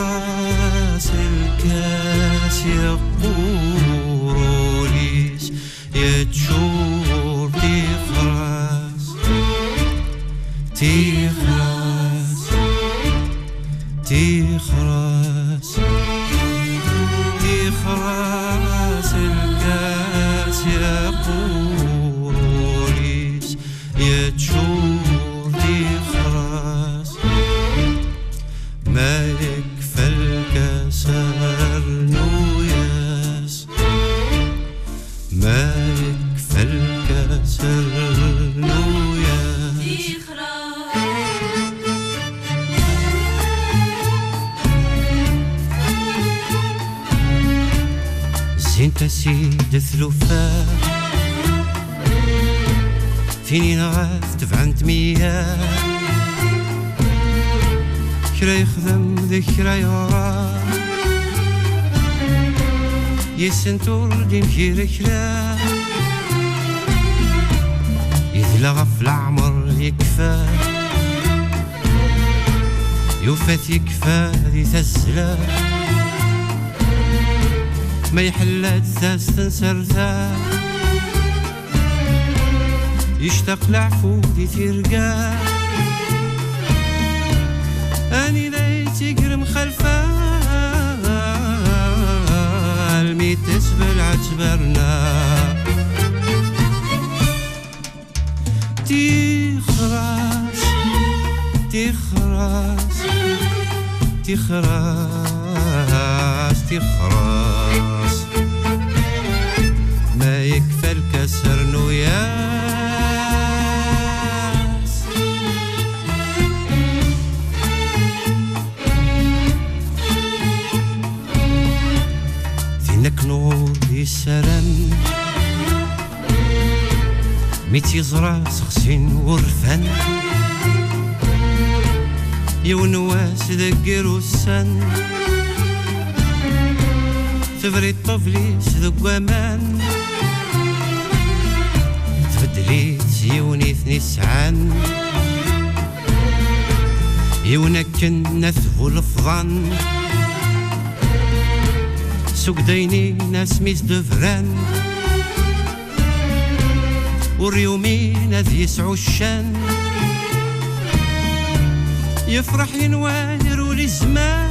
راس الكاس يقولوا ليش يتشور تخرس تخرس تخرس تخرس الكاس يقولوا ليش يتشور تخرس ما يكفى الكسر نوياس ما يكفى الكسر نوياس زينت سيد ثلوفا فيني نغاف تفعنت مياه كرا يخدم ذكرى يرى يسنتور دين كير كرا يذلغ في العمر يكفى يوفات يكفى ذي تزلا ما يحلات ذاس تنسرتا يشتاق العفو ذي ترقى أني ليتي قرم خلفا الميت تسبل عتبرنا تخرس تخرس تخرس تخرس ما يكفى الكسر نوياس ذينك نور السلام ميتي زرا سخسين ورفان يونواس ذكر السن تفري الطفليس ذك وامان تبدليت يوني ثني سعان يونكن نثبو الفضان سوق ديني ناس ميز دفران واليومين ذي يسعو الشان يفرح ينوار ولزمان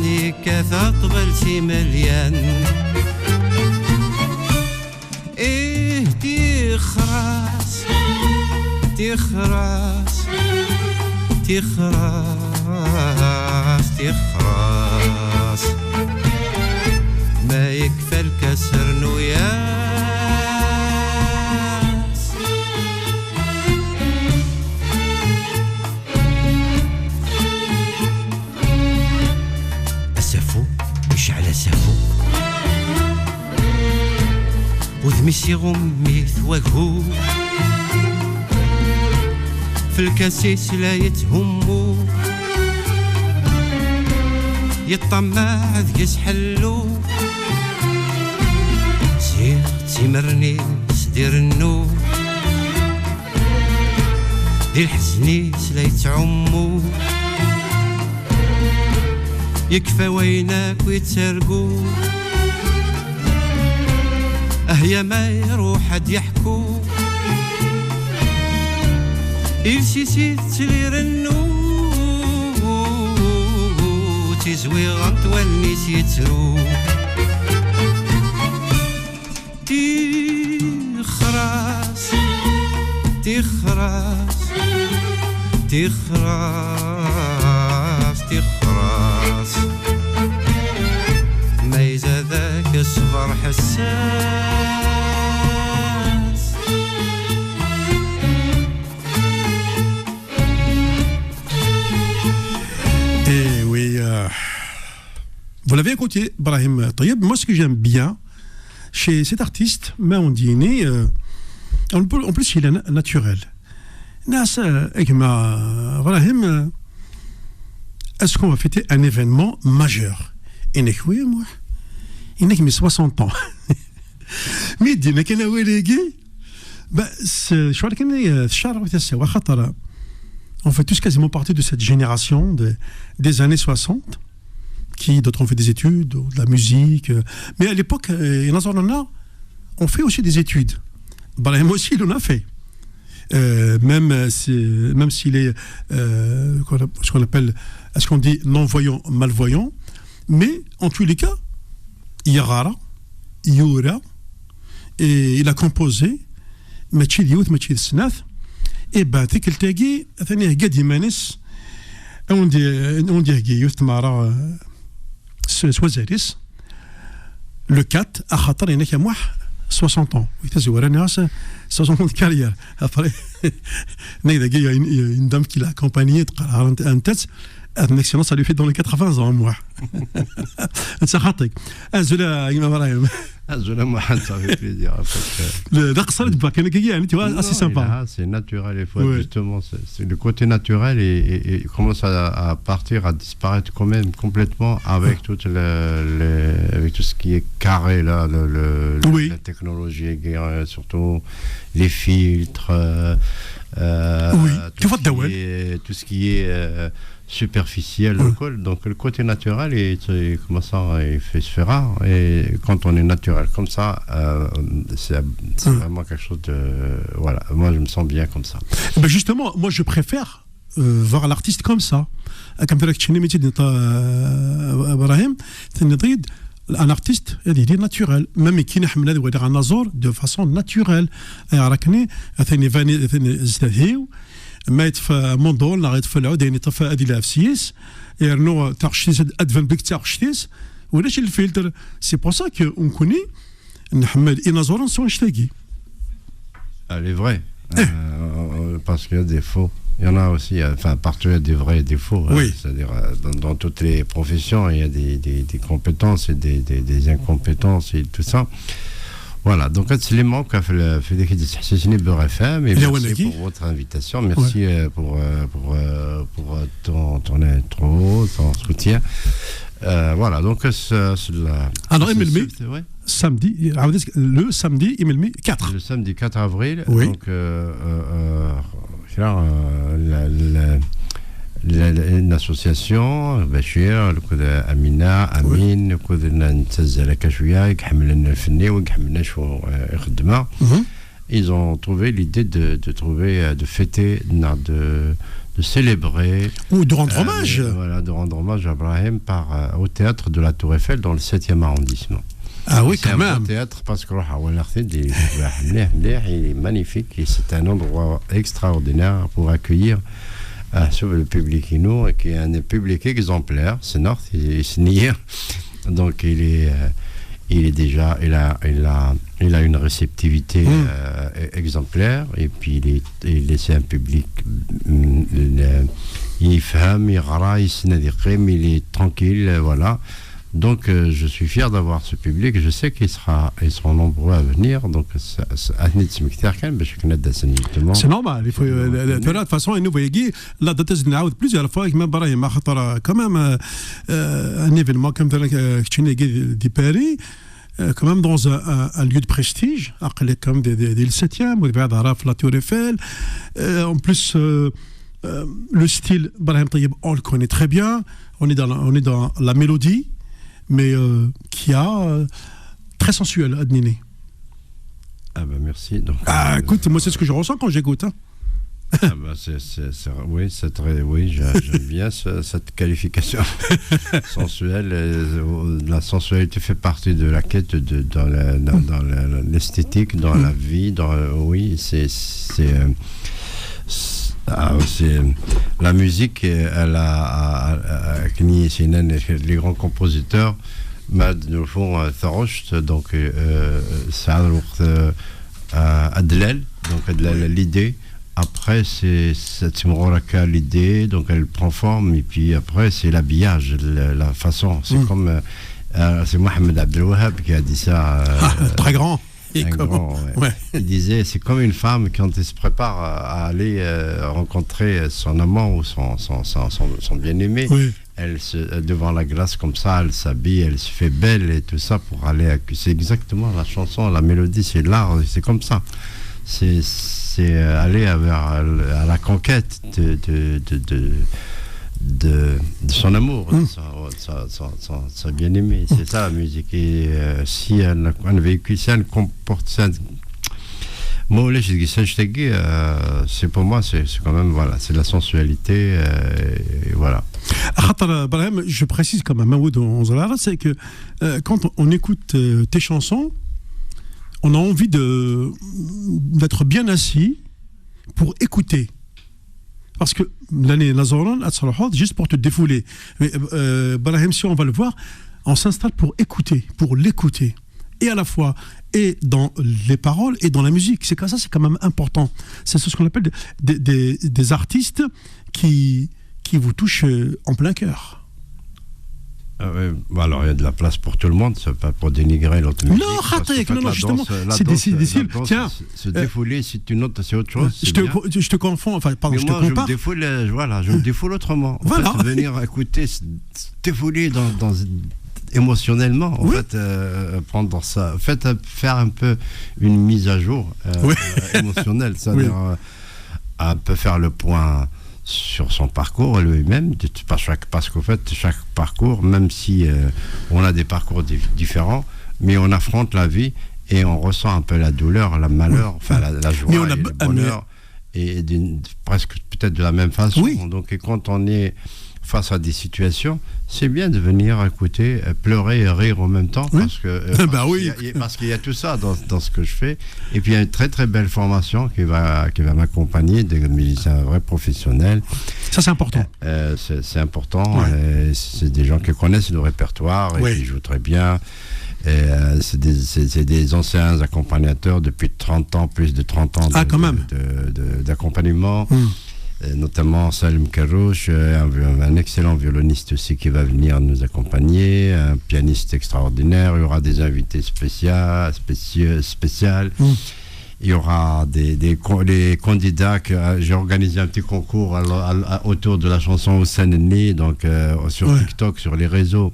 يكاثا طبلتي مليان ايه تخرس تخرس تخرس تخرس ما يكفى الكسر نوياس وذمسي غمي ثوهو في الكاسيس لا يتهمو يطمع ذيس حلو سير تمرني سدير النو دي الحزنيس لا يتعمو يكفى وينك ويتسرقو أهيا ما يروح حد يحكو إلسيسي تلير النو تزوي غنط والنيس يترو تخرس تخرس تخرس تخرس ما إذا ذاك الصبر حساس Vous l'avez écouté, Brahim Tayyib. Moi, ce que j'aime bien chez cet artiste, Maondini, en plus, il est naturel. Brahim, est-ce qu'on va fêter un événement majeur? Il n'est que 60 ans. Mais il dit, mais qu'il est je crois qu'il est الشهر وتسوى خطر on fait tous quasiment partie de cette génération des années 60, qui d'autres ont fait des études, de la musique. Mais à l'époque, on fait aussi des études. Brahim aussi, il en a fait. Même s'il est ce qu'on appelle, est-ce qu'on dit non-voyant, malvoyant, mais en tous les cas, Yarara, Yura, et il a composé Machi Diout, Machi Snath, et ben, tu sais qu'il ثاني قد يمانس on dit Giyut Mara Soiseris le 4 à Khatar il y a moi 60 ans. Il était 60 ans de carrière. Après, il y a une dame qui l'a accompagné un test. Un excellent, ça lui fait dans les 80 ans, moi. C'est khatik. Azula, Imam Azula, moi, ça fait plaisir. Tu vois, assez sympa. C'est naturel, il faut justement, c'est le côté naturel et commence à partir, à disparaître quand même complètement avec avec tout ce qui est carré là, la technologie, surtout les filtres, tout ce qui est superficiel, donc le côté naturel il commence il fait se faire rare, et quand on est naturel comme ça, c'est vraiment quelque chose de voilà, moi je me sens bien comme ça. Ben justement, moi je préfère voir l'artiste comme ça, comme un artiste naturel, même qui de façon naturelle. ما يتفى موندول لا يتفى العود يعني طفى ادي لافسيس يرنو تاخشتيس ادفن بك تاخشتيس ولاش الفلتر سي بور سا كو اون كوني نحمد انازورن سون شتاكي. Elle est vraie, parce qu'il y a des faux. Il y en a aussi, enfin, partout il y a des vrais et des faux. Oui. C'est-à-dire, dans toutes les professions, il y a des compétences et des incompétences et tout ça. Voilà, donc c'est les mots qu'a fait des Hassasini Beurre FM, et merci pour votre invitation, merci pour ton intro, ton soutien. Voilà, donc c'est la... Alors, samedi, le samedi, 4. Le samedi 4 avril, oui. Donc l'association Bachir, le coup d'Amina, Amin, le coup de Nantazala Kachouya, Khamilana Fenni, ou Khamilana Chou Khdma, ils ont trouvé l'idée de fêter, de célébrer. Ou de rendre hommage. Voilà, de rendre hommage à Ibrahim au théâtre de la Tour Eiffel dans le 7e arrondissement. Ah oui, c'est quand même. C'est un théâtre parce que il est magnifique et c'est un endroit extraordinaire pour accueillir sur le public inou, qui est un public exemplaire. C'est Nord, c'est Nier. Donc il a une réceptivité exemplaire, et puis c'est un public il est tranquille, voilà. Donc je suis fier d'avoir ce public, je sais qu'ils seront nombreux à venir, donc c'est normal, il faut de toute façon nous voyons la date de plusieurs fois même quand même un événement comme de Paris, quand même dans un lieu de prestige, comme le 7e, ou la Tour Eiffel. En plus, le style, on le connaît très bien, on est dans la mélodie, mais qui a très sensuel à dîner. Ah ben merci. Donc, écoute, moi c'est ce que je ressens quand j'écoute. Oui, j'aime bien cette qualification sensuelle. La sensualité fait partie de la quête dans l'esthétique, dans la vie. Oui, c'est la musique. Les grands compositeurs, nous font Tharocht, donc Saad Adlel, donc l'idée. Après, c'est Timoraka, l'idée, donc elle prend forme, et puis après, c'est l'habillage, la façon. C'est comme. C'est Mohamed Abdelwahab qui a dit ça. Très grand. Grand, ouais. Il disait, c'est comme une femme quand elle se prépare à aller rencontrer son amant ou son bien-aimé. Oui. Elle devant la glace comme ça, elle s'habille, elle se fait belle et tout ça pour aller. C'est exactement la chanson, la mélodie, c'est l'art, c'est comme ça. c'est aller à la conquête de son amour, sa bien-aimée. C'est ça la musique. Et si elle véhicule, si elle comporte ça, c'est pour moi, c'est quand même, voilà, c'est de la sensualité, et voilà. Je précise quand même, c'est que quand on écoute tes chansons, on a envie d'être bien assis pour écouter. Parce que l'année Nazaran, juste pour te défouler. Mais Barahim, si on va le voir, on s'installe pour écouter, pour l'écouter. Et à la fois, et dans les paroles, et dans la musique. C'est comme ça, c'est quand même important. C'est ce qu'on appelle des artistes qui vous touchent en plein cœur. Alors il y a de la place pour tout le monde, c'est pas pour dénigrer l'autre musique. Non, justement, c'est difficile. Tiens, se défouler, si tu notes, c'est autre chose. Je te confonds, enfin, pardon, je te compare. Je me défoule autrement. En voilà. fait, venir écouter, se défouler émotionnellement, en fait, prendre ça, en fait, faire un peu une mise à jour émotionnelle, c'est-à-dire un peu faire le point sur son parcours lui-même, parce qu'en fait, chaque parcours, même si on a des parcours différents, mais on affronte la vie et on ressent un peu la douleur, le malheur, enfin la joie, et le bonheur, et presque peut-être de la même façon. Oui. Donc, et quand on est face à des situations, c'est bien de venir écouter, pleurer et rire en même temps, parce qu'il y a tout ça dans ce que je fais. Et puis il y a une très très belle formation qui va m'accompagner, des musiciens vrais professionnels. Ça c'est important. C'est important. C'est des gens qui connaissent le répertoire et qui jouent très bien. C'est des anciens accompagnateurs depuis 30 ans, plus de 30 ans d'accompagnement. Notamment Salim Karouche, un excellent violoniste aussi qui va venir nous accompagner, un pianiste extraordinaire. Il y aura des invités spéciaux. Il y aura des candidats. J'ai organisé un petit concours autour de la chanson Hussein Enni, donc sur TikTok, sur les réseaux,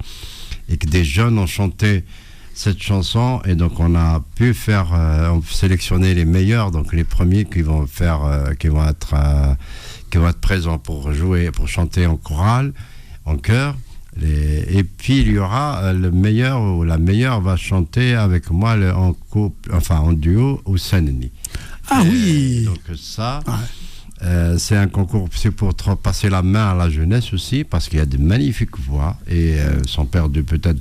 et que des jeunes ont chanté cette chanson, et donc on a pu sélectionner les meilleurs, donc les premiers qui vont être présents pour jouer, pour chanter en chorale, en chœur. Et puis il y aura le meilleur ou la meilleure va chanter avec moi en duo au Seneni. Oui. Donc ça, c'est un concours, c'est pour passer la main à la jeunesse aussi, parce qu'il y a de magnifiques voix et sont perdues peut-être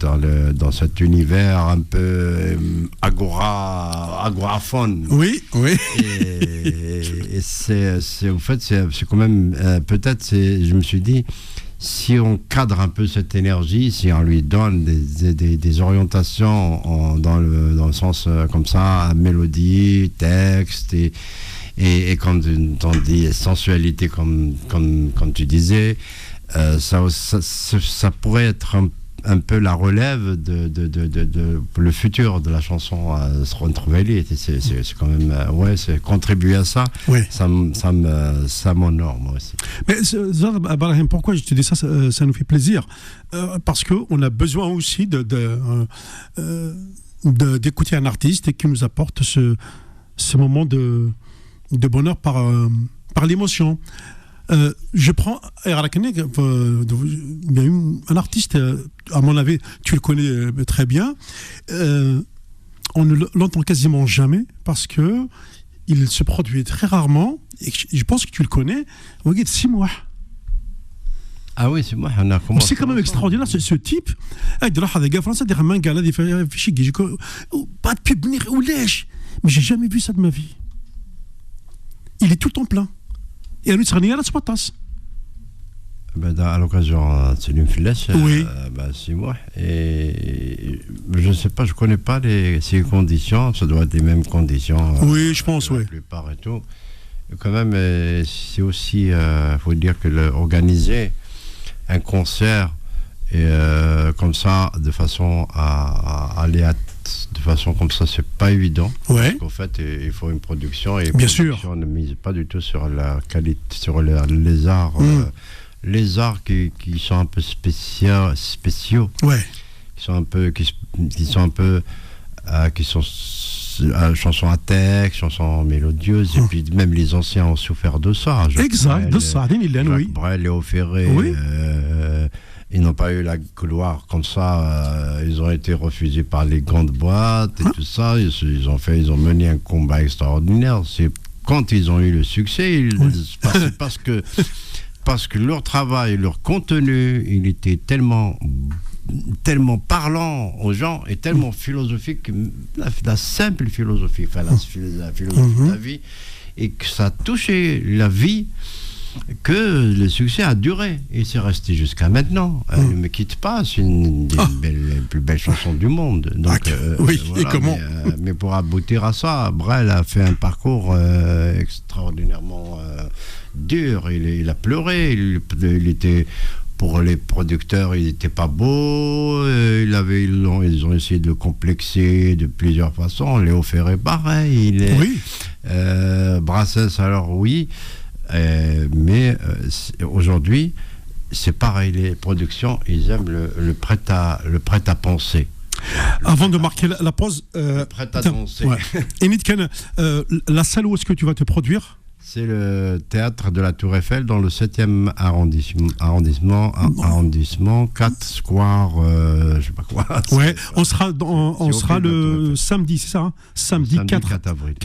dans cet univers un peu agoraphone. Oui. Et c'est en fait c'est quand même je me suis dit, si on cadre un peu cette énergie, si on lui donne des orientations dans le sens comme ça, mélodie, texte et comme on dit, sensualité, comme tu disais, ça pourrait être un peu la relève de le futur de la chanson Srontroveli. C'est quand même c'est contribuer à ça. Ça m'honore moi aussi. Mais Barahim, pourquoi je te dis ça, ça nous fait plaisir, parce que on a besoin aussi d'écouter un artiste qui nous apporte ce moment de bonheur par l'émotion. Je prends il y a un artiste, à mon avis, tu le connais très bien. On ne l'entend quasiment jamais parce que il se produit très rarement, et je pense que tu le connais. C'est moi. Ah oui, c'est moi. C'est quand même extraordinaire ce type. Pas de pub, ou lèche. Mais j'ai jamais vu ça de ma vie. Il est tout le temps plein. Et à lui, c'est à l'occasion, c'est une flèche. C'est moi. Et je ne sais pas, je ne connais pas ces conditions. Ça doit être les mêmes conditions. Oui, je pense, la plupart et tout. Et quand même, c'est aussi, faut dire que organiser un concert comme ça, de façon à aller de façon comme ça, c'est pas évident. Parce qu'en fait, il faut une production, et bien sûr, on ne mise pas du tout sur la qualité, sur les arts. Les arts qui sont un peu spéciaux, qui sont chansons à texte, chansons mélodieuses, et puis même les anciens ont souffert de ça. Exact, de ça, oui. Brel, Léo Ferré, oui. Ils n'ont pas eu la gloire comme ça. Ils ont été refusés par les grandes boîtes et tout ça. Ils ont mené un combat extraordinaire. C'est quand ils ont eu le succès, c'est parce que leur travail, leur contenu, il était tellement parlant aux gens et tellement philosophique, la simple philosophie, la philosophie de la vie, et que ça a touché la vie, que le succès a duré et c'est resté jusqu'à maintenant. Ne me quitte pas, c'est une des plus belles chansons du monde. Donc, oui, voilà, et comment mais pour aboutir à ça, Brel a fait un parcours extraordinairement dur. Il a pleuré. Il était, pour les producteurs, il n'était pas beau. Ils ont essayé de le complexer de plusieurs façons. Léo Ferré, pareil. Oui. Brassens, alors oui. Mais aujourd'hui, c'est pareil, les productions, ils aiment le prêt à penser. Avant de marquer la pause, prêt à danser. Ouais. Et Nitken, la salle où est-ce que tu vas te produire? C'est le théâtre de la Tour Eiffel dans le 7e arrondissement, 4 square, je sais pas quoi. Ouais, on sera le samedi, c'est ça, hein, samedi 4 avril.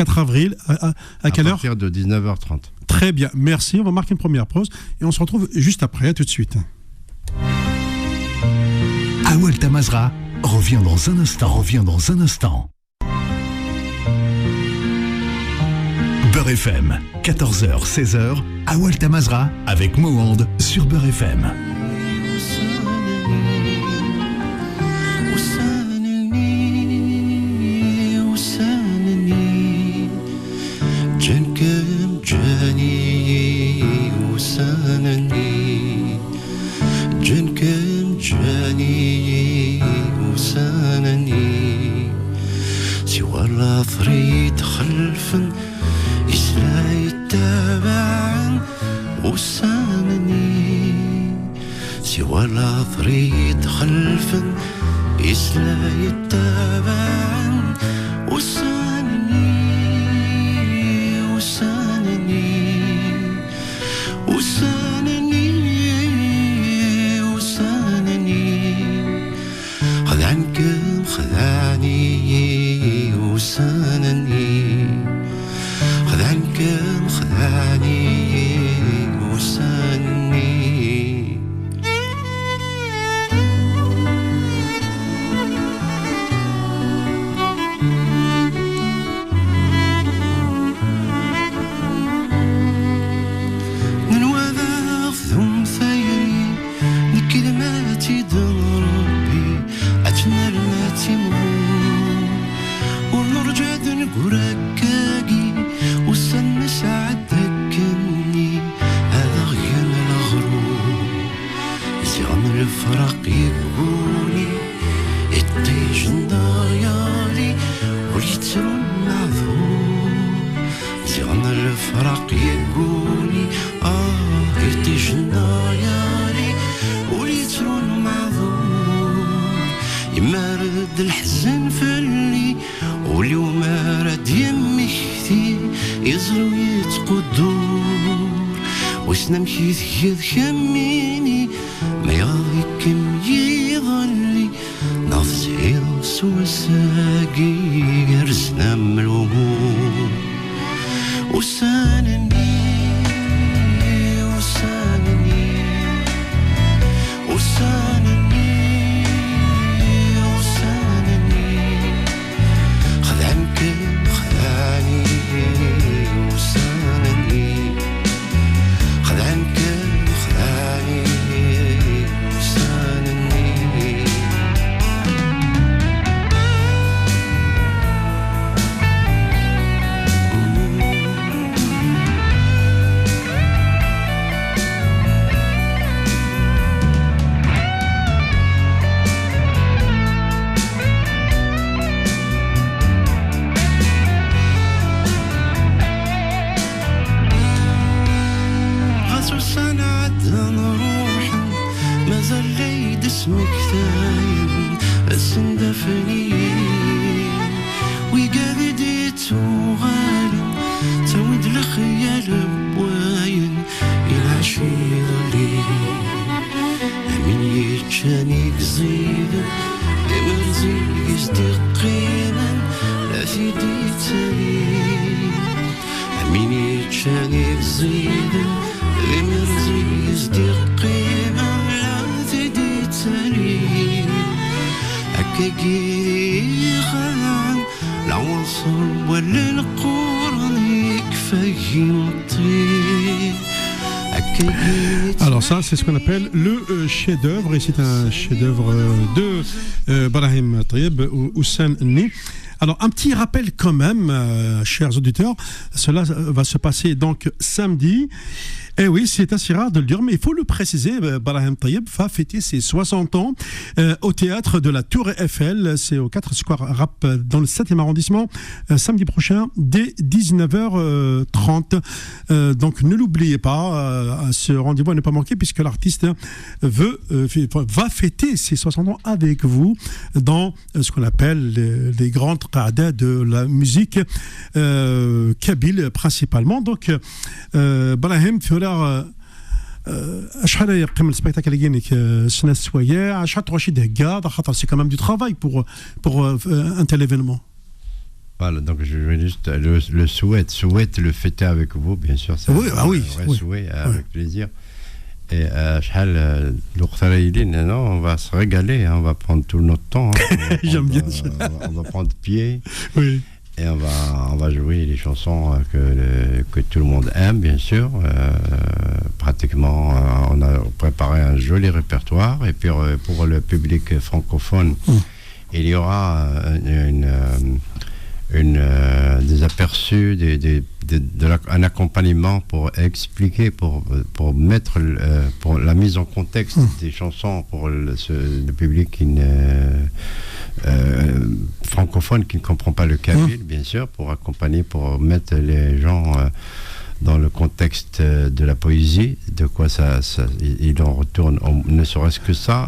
À quelle heure? À partir de 19h30. Très bien, merci. On va marquer une première pause et on se retrouve juste après. À tout de suite. Awal Tamazra revient dans un instant. Beurre FM, 14h, 16h, Awal Tamazra avec Mohand sur Beurre FM. سوى العفريت خلفا يسلا يتابعن وسانني خذ عنكم خذاني وسانني خذ عنكم خذاني وسانني وركاقي وسن سعدك اني هذا غير الغروب زعم الفرق يقولي الطيج ضيالي وليترو المعذور زعم الفرق يقولي الطيج ضيالي وليترو المعذور يمارد الحزن في اللي واليوم راد يمي كثير يزرو يتقدور واش نمشي ذكي ذكميني ما يغيكم يظلي نفسي سوى ساقي رزنا من الومور وسانني وقاعد تغالم تود الخيال بواين العشير الليل من يتشاني قزيد مرزي يصدقينا لا في ديتاني من يتشاني قزيد مرزي يصدقينا لا في ديتاني أكاكي خان لا وصل ولا القرن يكفي مطير. Alors ça, c'est ce qu'on appelle le chef-d'œuvre, et c'est un chef-d'œuvre de Brahim Tayyib Hussein Nni. Alors, un petit rappel quand même, chers auditeurs, cela va se passer donc samedi. Et oui, c'est assez rare de le dire, mais il faut le préciser, Brahim Tayyib va fêter ses 60 ans au théâtre de la Tour Eiffel, c'est au 4 Square Rap dans le 7e arrondissement, samedi prochain, dès 19h30. Donc ne l'oubliez pas, ce rendez-vous à ne pas manquer, puisque l'artiste va fêter ses 60 ans avec vous dans ce qu'on appelle les grandes qa'ada de la musique kabyle principalement. Donc Brahim fera شحال يبقى من السبيكتاكل اللي كاينك سنه السوايع شحال تروح شي دهكا خاطر سي كمان دو ترافاي pour un tel événement. Voilà, donc je vais juste le souhaite le fêter avec vous, bien sûr. C'est oui, un vrai souhait, avec plaisir. Et شحال الوقت رايلين, on va se régaler, on va prendre tout notre temps. J'aime bien. On va prendre pied. Oui. Et on va jouer les chansons que tout le monde aime, bien sûr. Pratiquement, on a préparé un joli répertoire. Et puis, pour le public francophone, il y aura des aperçus, un accompagnement pour expliquer, pour mettre pour la mise en contexte des chansons pour le public qui francophone qui ne comprend pas le kabyle, bien sûr, pour accompagner, pour mettre les gens dans le contexte de la poésie, de quoi il en retourne, ne serait-ce que ça,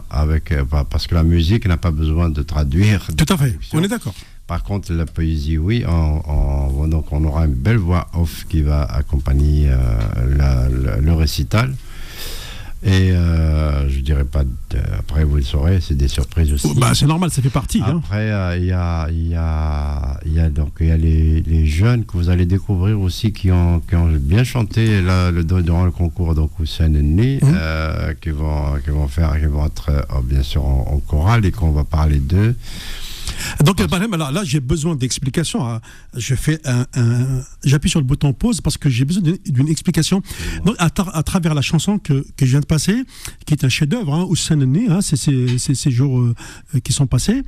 parce que la musique n'a pas besoin de traduire. Tout à fait, on est d'accord. Par contre, la poésie, oui, donc on aura une belle voix off qui va accompagner le récital. Et je dirais pas, après vous le saurez, c'est des surprises aussi. Bah, c'est normal, ça fait partie. Après, il y a les jeunes que vous allez découvrir aussi qui ont bien chanté là, durant le concours, donc Hussein Nni, qui vont être bien sûr en chorale et qu'on va parler d'eux. Donc, alors là, j'ai besoin d'explications. J'appuie sur le bouton pause parce que j'ai besoin d'une explication. Donc, à travers la chanson que je viens de passer, qui est un chef-d'œuvre, Hussein Nni, c'est ces jours qui sont passés.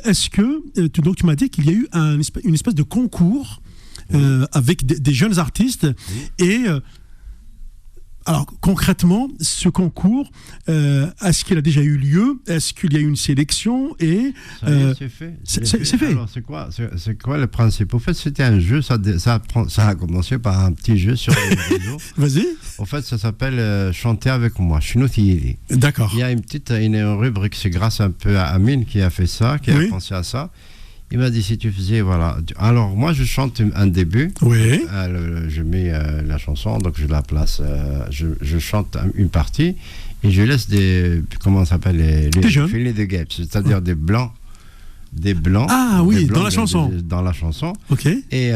Est-ce que donc tu m'as dit qu'il y a eu une espèce de concours avec des jeunes artistes et alors concrètement, ce concours, est-ce qu'il a déjà eu lieu? Est-ce qu'il y a eu une sélection? Et c'est fait. C'est fait. Alors c'est quoi le principe? Au fait, c'était un jeu. Ça a commencé par un petit jeu sur les réseaux. Vas-y. En fait, ça s'appelle Chanter avec moi. Shnouthieli. D'accord. Il y a une rubrique. C'est grâce un peu à Amine qui a fait ça, qui a pensé à ça. Il m'a dit si tu faisais, voilà. Alors moi je chante un début. Oui. Je mets la chanson, donc je la place. Je chante une partie et je laisse comment ça s'appelle les filets de guêpes, c'est-à-dire des blancs. Ah oui, des blancs dans la chanson. Dans la chanson. Ok. Et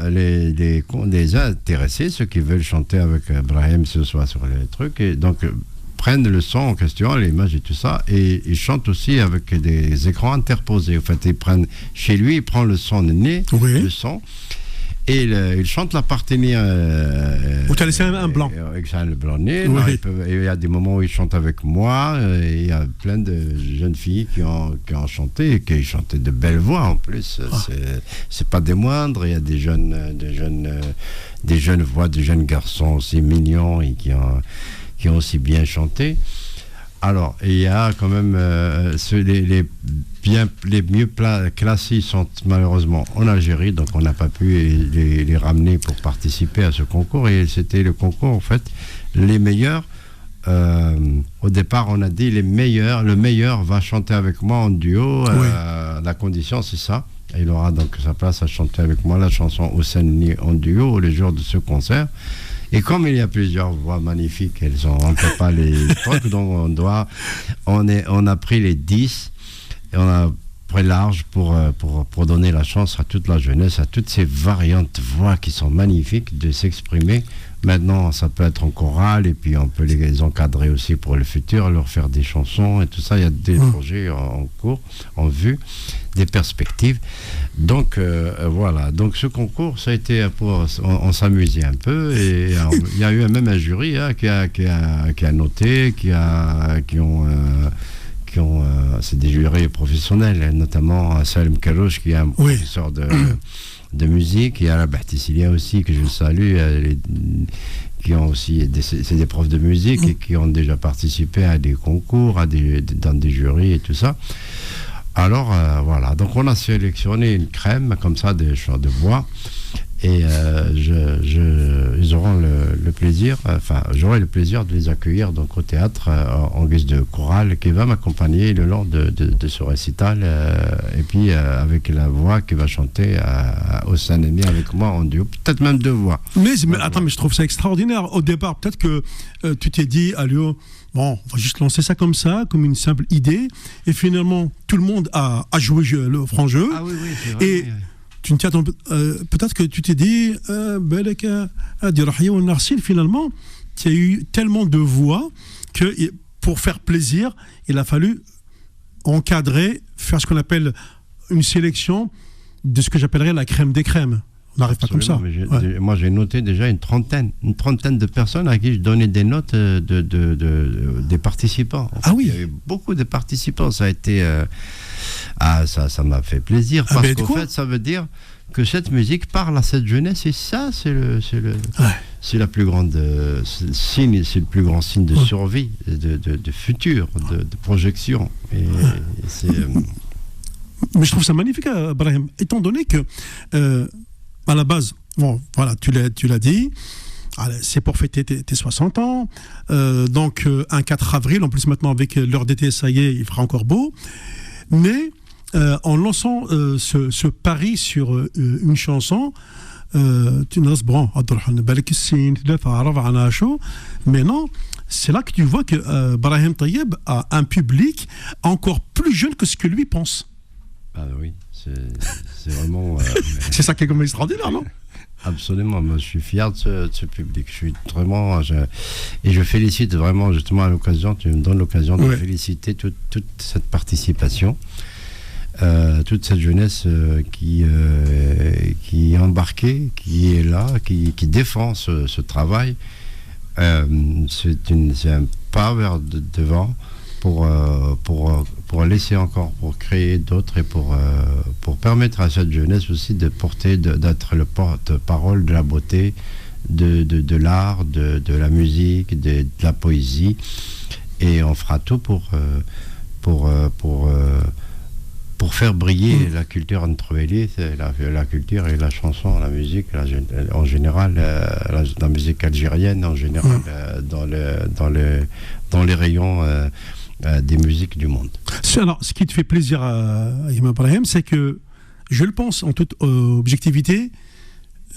les intéressés, ceux qui veulent chanter avec Brahim ce soir sur les trucs, et donc prennent le son en question, l'image et tout ça, et ils chantent aussi avec des écrans interposés. En fait, ils prennent chez lui, il prend le son de nez, le son, et il chante la partie nez. Où tu as laissé un blanc. Le blanc nez. Il y a des moments où il chante avec moi. Il y a plein de jeunes filles qui ont chanté, et qui chantaient de belles voix en plus. C'est pas des moindres. Il y a des jeunes voix, des jeunes garçons aussi mignons et qui ont aussi bien chanté. Alors, il y a quand même les mieux classés sont malheureusement en Algérie, donc on n'a pas pu les ramener pour participer à ce concours. Et c'était le concours, en fait, les meilleurs. Au départ, on a dit le meilleur va chanter avec moi en duo. La condition, c'est ça. Il aura donc sa place à chanter avec moi la chanson Osseni en duo le jour de ce concert. Et comme il y a plusieurs voix magnifiques, on ne peut pas les trucs, donc on a pris les 10 et on a pris large pour donner la chance à toute la jeunesse, à toutes ces variantes voix qui sont magnifiques de s'exprimer. Maintenant, ça peut être en chorale et puis on peut les encadrer aussi pour le futur, leur faire des chansons et tout ça. Il y a des projets en cours, en vue, des perspectives. Donc voilà. Donc ce concours, ça a été on s'amusait un peu et il y a eu même un jury qui a noté, c'est des jurys professionnels, notamment Salim Karouch qui est un professeur de musique, et Ala Bahtisilia aussi que je salue, qui ont aussi c'est des profs de musique et qui ont déjà participé à des concours, dans des jurys et tout ça. Alors voilà, donc on a sélectionné une crème comme ça de voix. Et ils auront le plaisir, j'aurai le plaisir de les accueillir donc au théâtre en guise de chorale qui va m'accompagner le long de ce récital et puis avec la voix qui va chanter au Saint-Denis avec moi en duo, peut-être même 2 voix. Mais attends, mais je trouve ça extraordinaire. Au départ, peut-être que tu t'es dit, Alio, bon, on va juste lancer ça, comme une simple idée, et finalement tout le monde a joué le franc jeu. Ah oui, c'est vrai. Et tu ne t'y attends peut-être que tu t'es dit finalement tu as eu tellement de voix que pour faire plaisir il a fallu encadrer, faire ce qu'on appelle une sélection de ce que j'appellerais la crème des crèmes. On n'arrive pas comme ça. Moi j'ai noté déjà une trentaine de personnes à qui je donnais des notes des participants. Il y a eu beaucoup de participants, ça a été ça m'a fait plaisir parce qu'en fait ça veut dire que cette musique parle à cette jeunesse et ça c'est la plus grande signe, c'est le plus grand signe de survie, de futur, de projection. Et mais je trouve ça magnifique, Brahim, étant donné que à la base, bon voilà, tu l'as dit, c'est pour fêter tes 60 ans, donc un 4 avril, en plus maintenant avec l'heure d'été, ça y est, il fera encore beau. Mais en lançant ce pari sur une chanson, tu nous dis, bon, mais non, c'est là que tu vois que Brahim Taïeb a un public encore plus jeune que ce que lui pense. Ah oui, c'est vraiment... c'est ça qui est comme extraordinaire, non ? Absolument, moi je suis fier de ce public. Je suis vraiment, et je félicite vraiment justement à l'occasion, tu me donnes l'occasion de féliciter toute cette participation, toute cette jeunesse qui est embarquée, qui est là, qui défend ce travail. C'est un pas vers devant pour laisser encore, pour créer d'autres et pour permettre à cette jeunesse aussi d'être le porte-parole de la beauté, de l'art, de la musique, de la poésie. Et on fera tout pour faire briller la culture entremêlée, la culture et la chanson, la musique, en général, la musique algérienne en général, dans les rayons des musiques du monde. Alors, ce qui te fait plaisir à Imam Brahim, c'est que, je le pense en toute objectivité,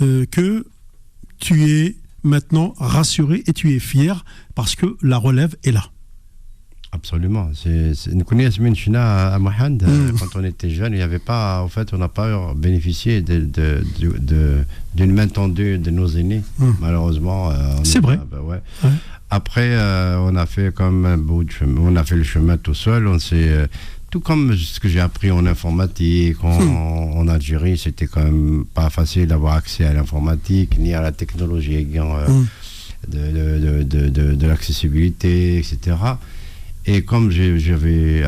que tu es maintenant rassuré et tu es fier parce que la relève est là. Absolument. Nous connaissons à Mohand, quand on était jeune, il n'y avait pas, en fait, on n'a pas bénéficié d'une main tendue de nos aînés, malheureusement. C'est vrai. Après, on a fait comme un bout de chemin, on a fait le chemin tout seul, tout comme ce que j'ai appris en informatique, en Algérie, c'était quand même pas facile d'avoir accès à l'informatique, ni à la technologie, de l'accessibilité, etc. Et comme j'avais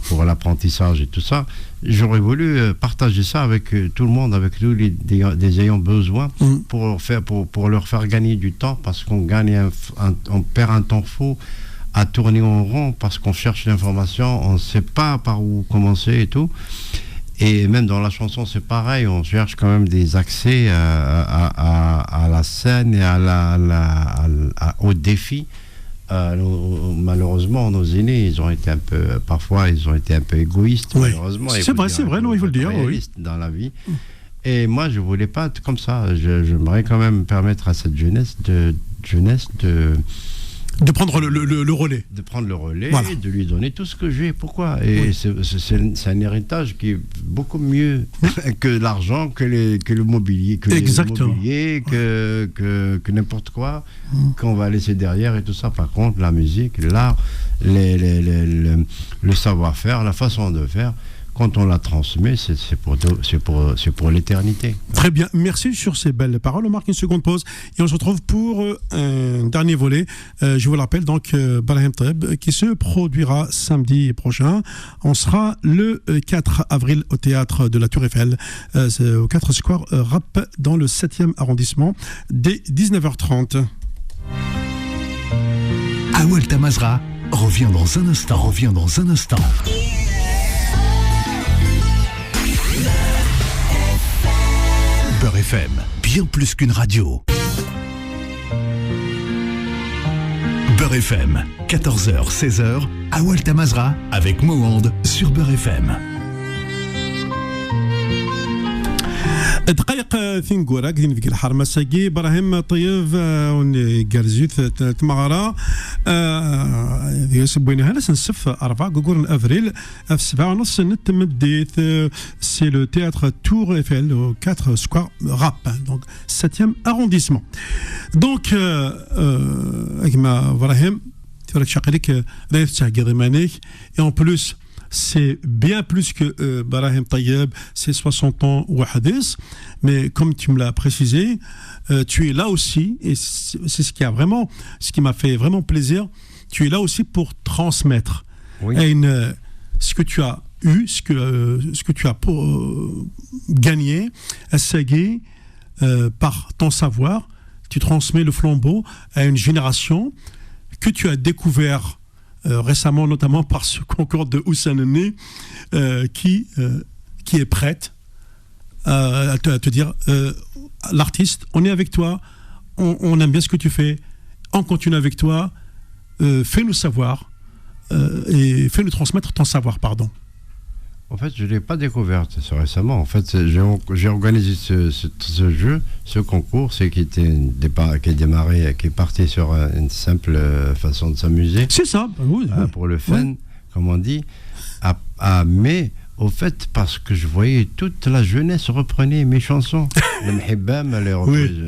pour l'apprentissage et tout ça, j'aurais voulu partager ça avec tout le monde, avec tous les ayants besoin, pour leur faire gagner du temps, parce qu'on on perd un temps fou à tourner en rond, parce qu'on cherche l'information, on ne sait pas par où commencer et tout. Et même dans la chanson, c'est pareil, on cherche quand même des accès à la scène et au défi, malheureusement, nos aînés, parfois, ils ont été un peu égoïstes. Oui. Malheureusement, C'est vrai, non, il faut le dire. Oui. Dans la vie. Et moi, je voulais pas être comme ça. J'aimerais quand même permettre à cette jeunesse de prendre le relais. De prendre le relais, voilà. Et de lui donner tout ce que j'ai. Pourquoi ? Et c'est un héritage qui est beaucoup mieux que l'argent, que le mobilier, que n'importe quoi qu'on va laisser derrière et tout ça. Par contre, la musique, l'art, le savoir-faire, la façon de faire, quand on la transmet, c'est pour l'éternité. Très bien, merci sur ces belles paroles. On marque une seconde pause et on se retrouve pour un dernier volet. Je vous le rappelle, donc, Barahem Tayyeb, qui se produira samedi prochain. On sera le 4 avril au théâtre de la Tour Eiffel, au 4 Square Rap, dans le 7e arrondissement, dès 19h30. Awal Tamazra revient dans un instant. Beurre FM, bien plus qu'une radio. Beurre FM, 14h, 16h, Awal Tamazra avec Mohand sur Beurre FM. دقائق ثينغورا قدين في الحرمة ساقي براهيم طيب ونقرزيت تمغرا يسبوين هلا سنسف 4 افريل في 7:30 نتمديت سي لو تhéâtre Tour Eiffel au 4 Square Rap, donc 7e arrondissement. Donc أجمع براهيم تفرق شاقلك لا يفتح قدمانيك et en plus c'est bien plus que Barahem Tayyeb, c'est 60 ans ou Hadith, mais comme tu me l'as précisé, tu es là aussi, et c'est ce qui m'a fait vraiment plaisir, tu es là aussi pour transmettre. Oui. Ce que tu as eu, ce que tu as gagné, assagué par ton savoir, tu transmets le flambeau à une génération que tu as découvert récemment, notamment par ce concours de Houssaneni qui est prête à te dire l'artiste, on est avec toi, on aime bien ce que tu fais, on continue avec toi, fais-nous savoir et fais-nous transmettre ton savoir, pardon. En fait, je ne l'ai pas découvert récemment. En fait, j'ai organisé ce jeu, ce concours, qui est démarré, qui est parti sur une simple façon de s'amuser. C'est ça, oui. Pour le fun, comme on dit. Mais, au fait, parce que je voyais toute la jeunesse reprenait mes chansons. Le Mhibbam, elle est reprise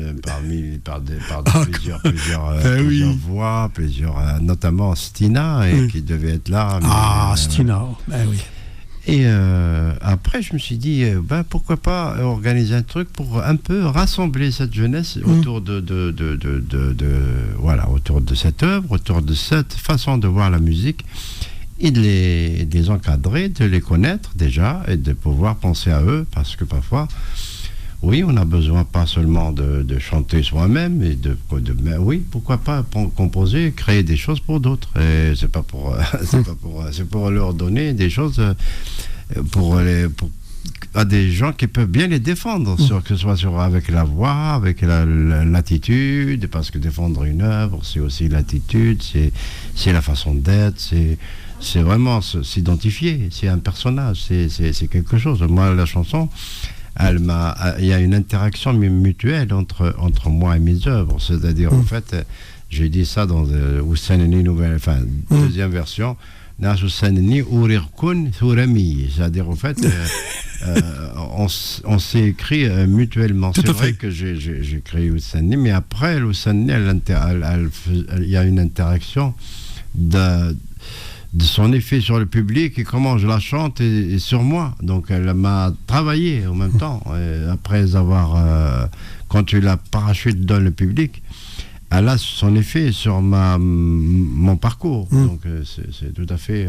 par plusieurs voix, notamment Stina, qui devait être là. Stina, oui. Et après, je me suis dit, pourquoi pas organiser un truc pour un peu rassembler cette jeunesse autour autour de cette œuvre, autour de cette façon de voir la musique, et de les encadrer, de les connaître déjà, et de pouvoir penser à eux, parce que parfois, oui, on a besoin pas seulement de chanter soi-même, et mais oui, pourquoi pas composer, créer des choses pour d'autres. Et c'est pour leur donner des choses à des gens qui peuvent bien les défendre, que ce soit avec la voix, avec l'attitude, parce que défendre une œuvre, c'est aussi l'attitude, c'est la façon d'être, c'est vraiment s'identifier, c'est un personnage, c'est quelque chose. Moi, la chanson, il y a une interaction mutuelle entre moi et mes œuvres. C'est-à-dire, en fait, j'ai dit ça dans Houssaneni nouvelle, deuxième version. C'est-à-dire, en fait, on s'est écrit mutuellement. C'est vrai que j'ai créé Houssaneni, mais après, Houssaneni, il y a une interaction de son effet sur le public et comment je la chante et sur moi. Donc elle m'a travaillé en même temps. Et après avoir quand tu la parachutes dans le public, elle a son effet sur mon parcours. Donc c'est tout à fait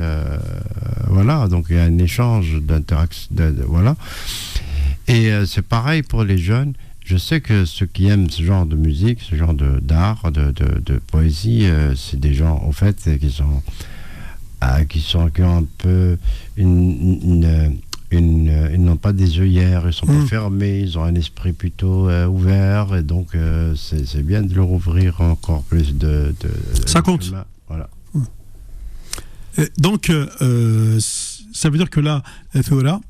voilà. Donc il y a un échange d'interaction. Voilà. Et c'est pareil pour les jeunes. Je sais que ceux qui aiment ce genre de musique, ce genre d'art, de poésie, c'est des gens au fait qui ont un peu ils n'ont pas des œillères, ils sont pas fermés, ils ont un esprit plutôt ouvert, et donc c'est bien de leur ouvrir encore plus ça compte. Voilà. Donc, ça veut dire que là, Feola,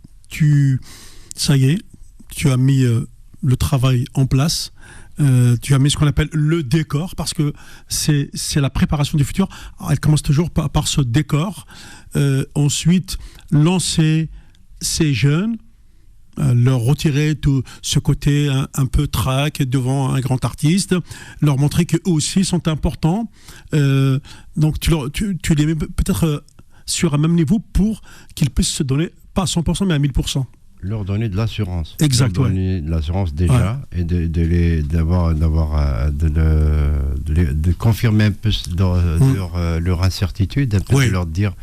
ça y est, tu as mis le travail en place. Tu as mis ce qu'on appelle le décor, parce que c'est la préparation du futur. Elle commence toujours par ce décor. Ensuite, lancer ces jeunes, leur retirer tout ce côté un peu track devant un grand artiste, leur montrer qu'eux aussi sont importants. Donc tu les mets peut-être sur un même niveau pour qu'ils puissent se donner, pas à 100%, mais à 1000%. Leur donner de l'assurance. Exact, leur donner de l'assurance déjà, et de confirmer un peu leur incertitude, un peu de leur dire,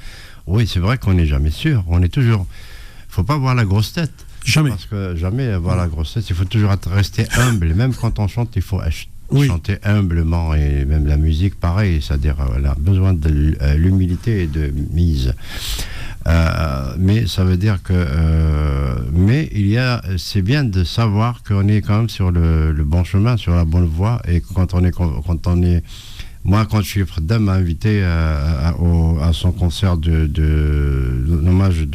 oui, c'est vrai qu'on n'est jamais sûr. On est toujours. Il ne faut pas avoir la grosse tête. Jamais. Parce que jamais avoir la grosse tête. Il faut toujours rester humble. Et même quand on chante, il faut chanter humblement. Et même la musique, pareil. C'est-à-dire, elle a besoin de l'humilité et de mise. Mais ça veut dire que. Mais c'est bien de savoir qu'on est quand même sur le bon chemin, sur la bonne voie. Et quand on est. Moi, quand Chérif Khaddam m'a invité à son concert d'hommage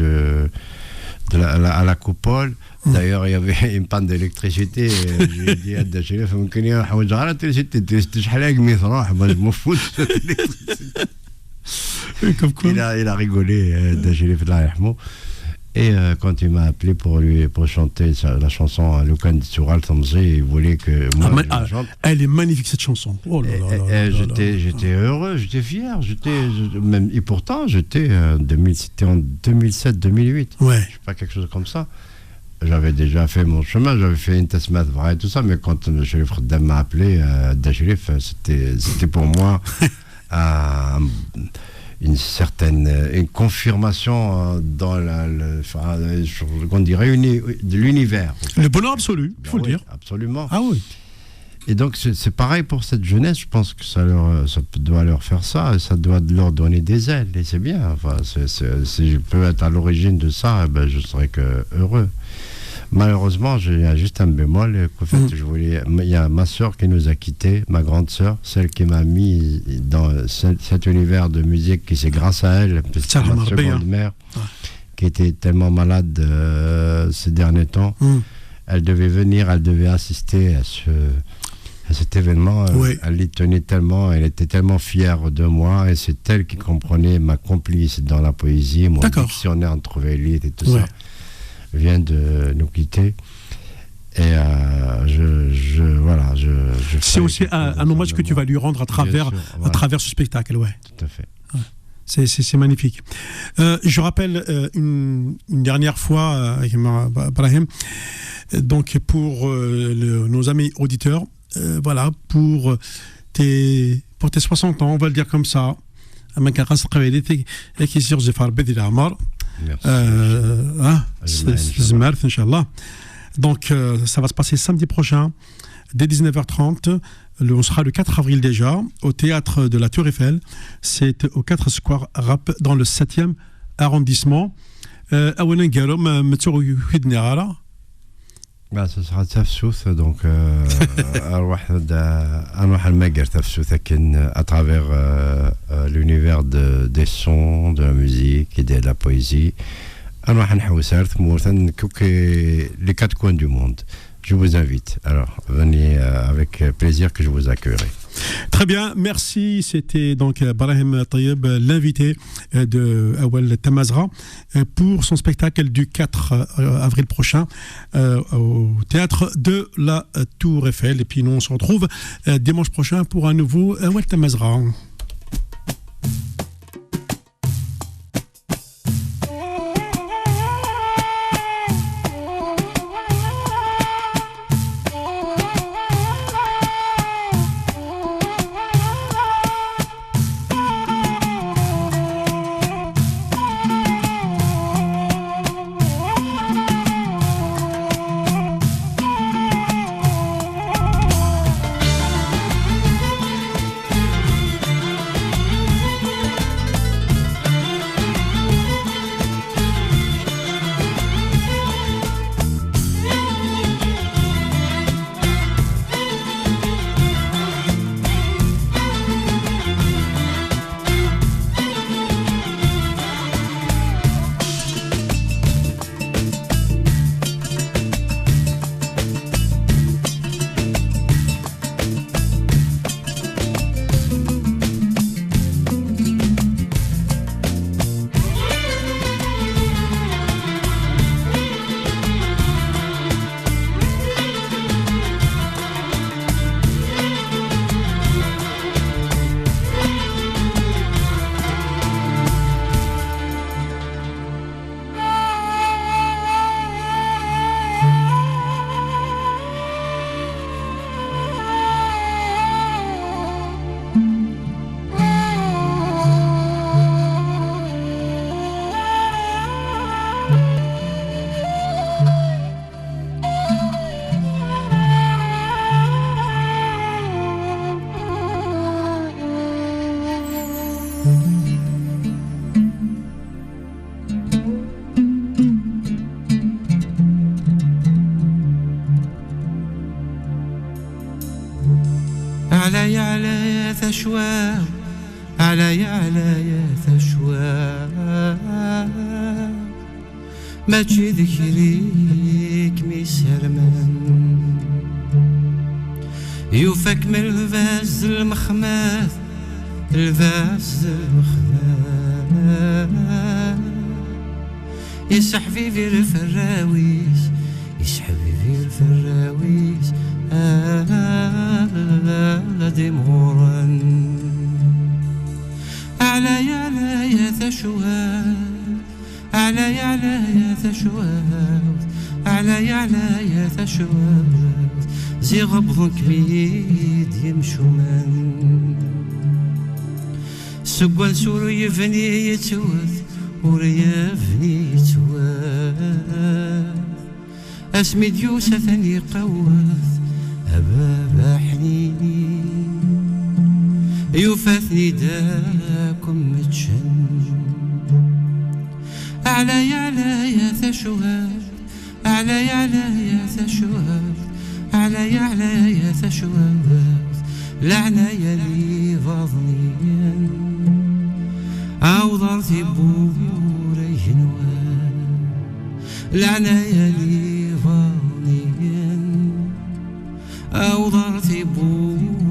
à la coupole, d'ailleurs, il y avait une panne d'électricité. Je lui ai dit à Chérif, il a rigolé, Chérif Khaddam. Et quand il m'a appelé pour chanter la chanson Lukan Tsural Tamzi, il voulait que moi je chante. Elle est magnifique cette chanson. Oh là là, j'étais heureux, j'étais fier, et pourtant c'était en 2007-2008. Ouais. Je sais pas, quelque chose comme ça. J'avais déjà fait mon chemin, j'avais fait une Tasmat vrai et tout ça, mais quand le Chérif Khaddam m'a appelé, Dachérif, c'était pour moi une confirmation dans on dirait de l'univers. Le bonheur absolu, il faut le dire. Absolument. Ah oui. Et donc c'est pareil pour cette jeunesse. Je pense que ça doit leur faire ça, et ça doit leur donner des ailes. Et c'est bien. Enfin, si je peux être à l'origine de ça, je serais que heureux. Malheureusement, il y a juste un bémol. En fait, il y a ma sœur qui nous a quittés, ma grande sœur, celle qui m'a mis dans cet univers de musique, qui c'est grâce à elle, parce que ma seconde mère, qui était tellement malade ces derniers temps, elle devait assister à cet événement. Elle y tenait tellement, elle était tellement fière de moi, et c'est elle qui comprenait ma complice dans la poésie, mon dictionnaire entre vélites et tout ça. Vient de nous quitter, et c'est aussi un hommage que tu vas lui rendre à travers ce spectacle. Tout à fait. C'est magnifique. Je rappelle une dernière fois, Brahim, donc pour nos amis auditeurs, pour tes 60 ans, on va le dire comme ça. Donc ça va se passer samedi prochain dès 19h30. On sera le 4 avril déjà au théâtre de la Tour Eiffel. C'est au 4 Square Rap dans le 7e arrondissement. Ce sera Tafsouth, donc à travers l'univers des sons, de la musique et de la poésie. Les quatre coins du monde. Je vous invite. Alors, venez avec plaisir que je vous accueillerai. Très bien, merci. C'était donc Brahim Tayyib, l'invité de Awel Tamazra, pour son spectacle du 4 avril prochain au théâtre de la Tour Eiffel. Et puis nous, on se retrouve dimanche prochain pour un nouveau Awel Tamazra. ثشوى عليا ثشوى ما تجي ذكريك ميسرمان يوفك من الفاز المخماث الفاز المخماث يسحبي في الفراويس يسحبي في الفراويس دمورا عليا ثشوى عليا ثشوى عليا ثشوى زي غبض كميد يمشو من سقوان سورو يفني يتوث وريفني يتوث اسمي ديوسة ثاني قوث أبابا حنيني يوفثني داكم متشن عليا ثشوى عليا ثشوى عليا ثشوى لعنة يلي فاضنيا عوضرتي بوري جنوان لعنة يلي فاضنيا عوضرتي بوري